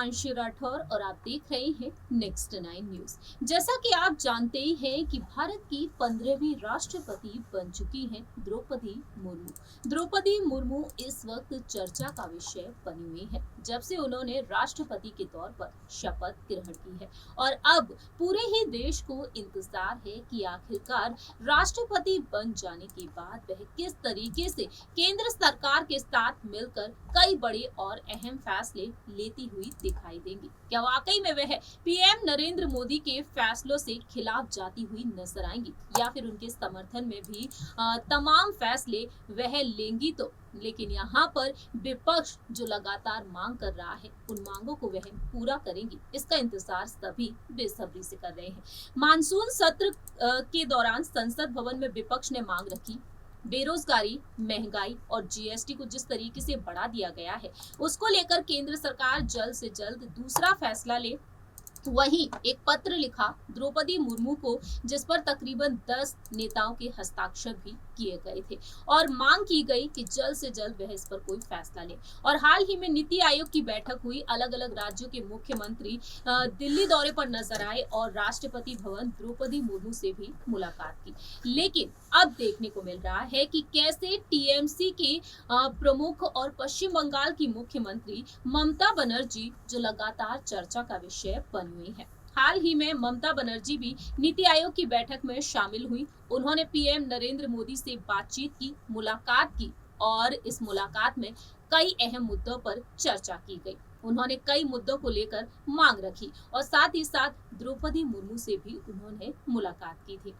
हिमांशु राठौर और आप देख रहे हैं नेक्स्ट 9 न्यूज। जैसा कि आप जानते ही हैं कि भारत की 15वीं राष्ट्रपति बन चुकी हैं द्रौपदी मुर्मू। द्रौपदी मुर्मू इस वक्त चर्चा का विषय बनी हुई है जब से उन्होंने राष्ट्रपति के तौर पर शपथ ग्रहण की है और अब पूरे ही देश को इंतजार है कि आखिरकार राष्ट्रपति बन जाने के बाद वह किस तरीके से केंद्र सरकार के साथ मिलकर कई बड़े और अहम फैसले लेती हुई दिखाई देंगी। क्या वाकई में वह पीएम नरेंद्र मोदी के फैसलों से खिलाफ जाती हुई नजर आएंगी या फिर उनके समर्थन में भी तमाम फैसले वह लेंगी? तो लेकिन यहाँ पर विपक्ष जो लगातार मांग कर रहा है उन मांगों को वह पूरा करेंगी, इसका इंतजार सभी बेसब्री से कर रहे हैं। मानसून सत्र के दौरान संसद भवन में विपक्ष ने मांग रखी, बेरोजगारी, महंगाई और जीएसटी को जिस तरीके से बढ़ा दिया गया है उसको लेकर केंद्र सरकार जल्द से जल्द दूसरा फैसला ले। वहीं एक पत्र लिखा द्रौपदी मुर्मू को जिस पर तकरीबन 10 नेताओं के हस्ताक्षर भी किए गए थे और मांग की गई कि जल्द से जल्द वह इस पर कोई फैसला ले। और हाल ही में नीति आयोग की बैठक हुई, अलग अलग राज्यों के मुख्यमंत्री दिल्ली दौरे पर नजर आए और राष्ट्रपति भवन द्रौपदी मुर्मू से भी मुलाकात की। लेकिन अब देखने को मिल रहा है कि कैसे टीएमसी के प्रमुख और पश्चिम बंगाल की मुख्यमंत्री ममता बनर्जी जो लगातार चर्चा का विषय बनी हुई है। हाल ही में ममता बनर्जी भी नीति आयोग की बैठक में शामिल हुई। उन्होंने पीएम नरेंद्र मोदी से बातचीत की, मुलाकात की और इस मुलाकात में कई अहम मुद्दों पर चर्चा की गई। उन्होंने कई मुद्दों को लेकर मांग रखी और साथ ही साथ द्रौपदी मुर्मू से भी उन्होंने मुलाकात की थी।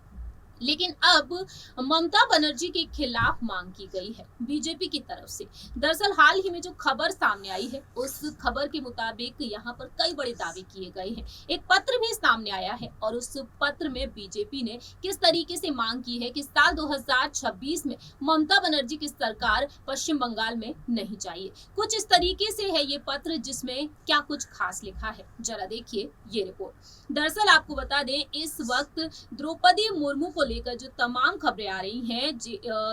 लेकिन अब ममता बनर्जी के खिलाफ मांग की गई है बीजेपी की तरफ से। दरअसल हाल ही में जो खबर सामने आई है उस खबर के मुताबिक यहाँ पर कई बड़े दावे किए गए हैं। एक पत्र भी सामने आया है और उस पत्र में बीजेपी ने किस तरीके से मांग की है कि साल 2026 में ममता बनर्जी की सरकार पश्चिम बंगाल में नहीं चाहिए। कुछ इस तरीके से है ये पत्र, जिसमें क्या कुछ खास लिखा है, जरा देखिए ये रिपोर्ट। दरअसल आपको बता दें, इस वक्त द्रौपदी मुर्मू को लेकर जो तमाम खबरें आ रही हैं,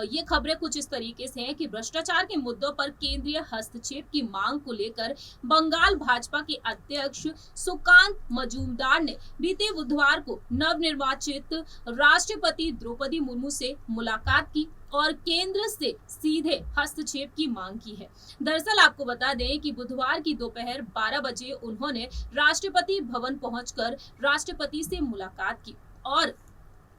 ये खबरें कुछ इस तरीके से हैं कि भ्रष्टाचार के मुद्दों पर केंद्रीय हस्तक्षेप की मांग को लेकर बंगाल भाजपा के अध्यक्ष सुकांत मजूमदार ने बीते बुधवार को नवनिर्वाचित राष्ट्रपति द्रौपदी मुर्मू से मुलाकात की और केंद्र से सीधे हस्तक्षेप की मांग की है। दरअसल आपको बता दें कि बुधवार की दोपहर 12 बजे उन्होंने राष्ट्रपति भवन पहुंचकर राष्ट्रपति से मुलाकात की और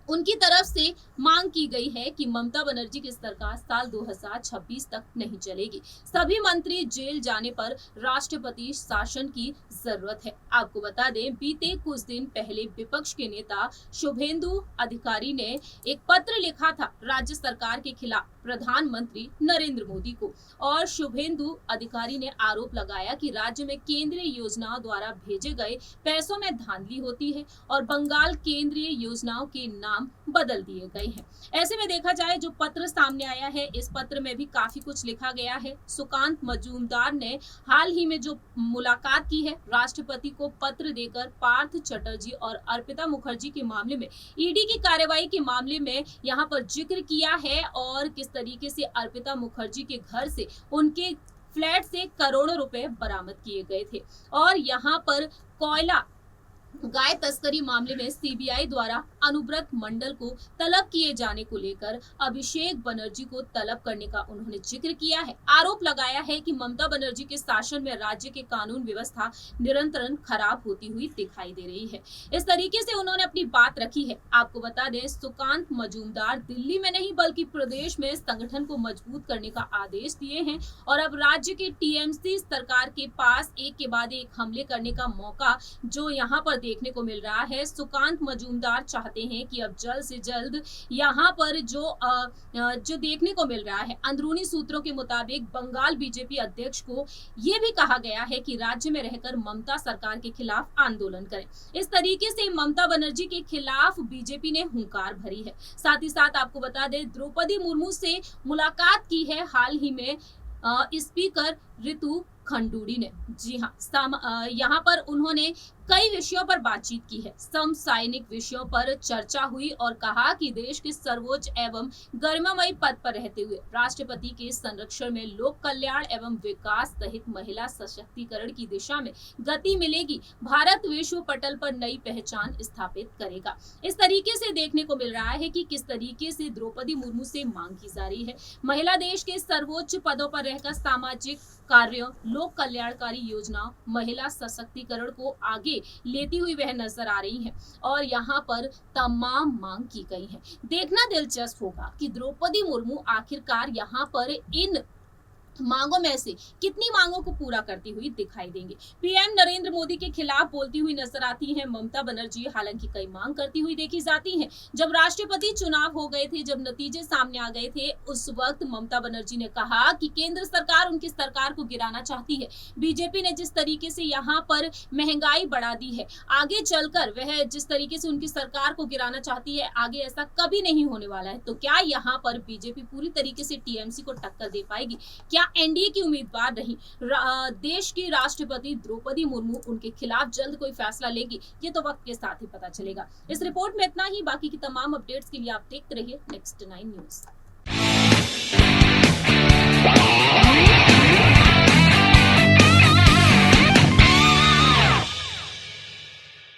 उनकी तरफ से मांग की गई है कि ममता बनर्जी की सरकार साल 2026 तक नहीं चलेगी। सभी मंत्री जेल जाने पर राष्ट्रपति शासन की जरूरत है। आपको बता दें, बीते कुछ दिन पहले विपक्ष के नेता शुभेंदु अधिकारी ने एक पत्र लिखा था राज्य सरकार के खिलाफ प्रधानमंत्री नरेंद्र मोदी को और शुभेंदु अधिकारी ने आरोप लगाया कि राज्य में केंद्रीय योजनाओं द्वारा भेजे गए पैसों में धांधली होती है और बंगाल केंद्रीय योजनाओं के नाम बदल दिए गए हैं। ऐसे में देखा जाए, जो पत्र सामने आया है इस पत्र में भी काफी कुछ लिखा गया है। सुकांत मजूमदार ने हाल ही में जो मुलाकात की है राष्ट्रपति को पत्र देकर पार्थ चटर्जी और अर्पिता मुखर्जी के मामले में ईडी की कार्रवाई के मामले में यहाँ पर जिक्र किया है और किस तरीके से अर्पिता मुखर्जी के घर से, उनके फ्लैट से करोड़ों रुपए बरामद किए गए थे और यहाँ पर कोयला गाय तस्करी मामले में सीबीआई द्वारा अनुव्रत मंडल को तलब किए जाने को लेकर अभिषेक बनर्जी को तलब करने का उन्होंने जिक्र किया है। आरोप लगाया है कि ममता बनर्जी के शासन में राज्य के कानून व्यवस्था निरंतर खराब होती हुई दिखाई दे रही है। इस तरीके से उन्होंने अपनी बात रखी है। आपको बता दें, सुकांत मजूमदार दिल्ली में नहीं बल्कि प्रदेश में संगठन को मजबूत करने का आदेश दिए हैं और अब राज्य के टीएमसी सरकार के पास एक के बाद एक हमले करने का मौका जो यहाँ पर देखने को मिल रहा है। सुकांत मजूमदार चाहते हैं कि अब जल्द से जल्द यहाँ पर जो देखने को मिल रहा है, अंदरूनी सूत्रों के मुताबिक बंगाल बीजेपी अध्यक्ष को ये भी कहा गया है कि राज्य में रहकर ममता सरकार के खिलाफ आंदोलन करें। इस तरीके से ममता बनर्जी के खिलाफ बीजेपी ने हुंकार भरी है। साथ ही साथ आपको बता दें, द्रौपदी मुर्मू से मुलाकात की है हाल ही में स्पीकर ऋतु खंडूड़ी ने। जी हाँ, यहाँ पर उन्होंने कई विषयों पर बातचीत की है। समसामयिक विषयों पर चर्चा हुई और कहा कि देश के सर्वोच्च एवं गरिमामयी पद पर रहते हुए राष्ट्रपति के संरक्षण में लोक कल्याण एवं विकास सहित महिला सशक्तिकरण की दिशा में गति मिलेगी। भारत विश्व पटल पर नई पहचान स्थापित करेगा। इस तरीके से देखने को मिल रहा है कि किस तरीके से द्रौपदी मुर्मू से मांग की जा रही है। महिला देश के सर्वोच्च पदों पर रहकर सामाजिक कार्य, लोक कल्याणकारी योजना, महिला सशक्तिकरण को आगे लेती हुई वह नजर आ रही हैं और यहाँ पर तमाम मांग की गई है। देखना दिलचस्प होगा कि द्रौपदी मुर्मू आखिरकार यहाँ पर इन मांगों में से कितनी मांगों को पूरा करती हुई दिखाई देंगे। पीएम नरेंद्र मोदी के खिलाफ बोलती हुई नजर आती हैं ममता बनर्जी, हालांकि कई मांग करती हुई देखी जाती हैं। जब राष्ट्रपति चुनाव हो गए थे, जब नतीजे सामने आ गए थे, उस वक्त ममता बनर्जी ने कहा कि केंद्र सरकार उनकी सरकार को गिराना चाहती है। बीजेपी ने जिस तरीके से यहाँ पर महंगाई बढ़ा दी है, आगे चलकर वह जिस तरीके से उनकी सरकार को गिराना चाहती है, आगे ऐसा कभी नहीं होने वाला है। तो क्या यहाँ पर बीजेपी पूरी तरीके से टीएमसी को टक्कर दे पाएगी? क्या एनडीए की उम्मीदवार रही देश की राष्ट्रपति द्रौपदी मुर्मू उनके खिलाफ जल्द कोई फैसला लेगी? ये तो वक्त के साथ ही पता चलेगा। इस रिपोर्ट में इतना ही। बाकी की तमाम अपडेट्स के लिए आप देखते रहिए नेक्स्ट 9 न्यूज।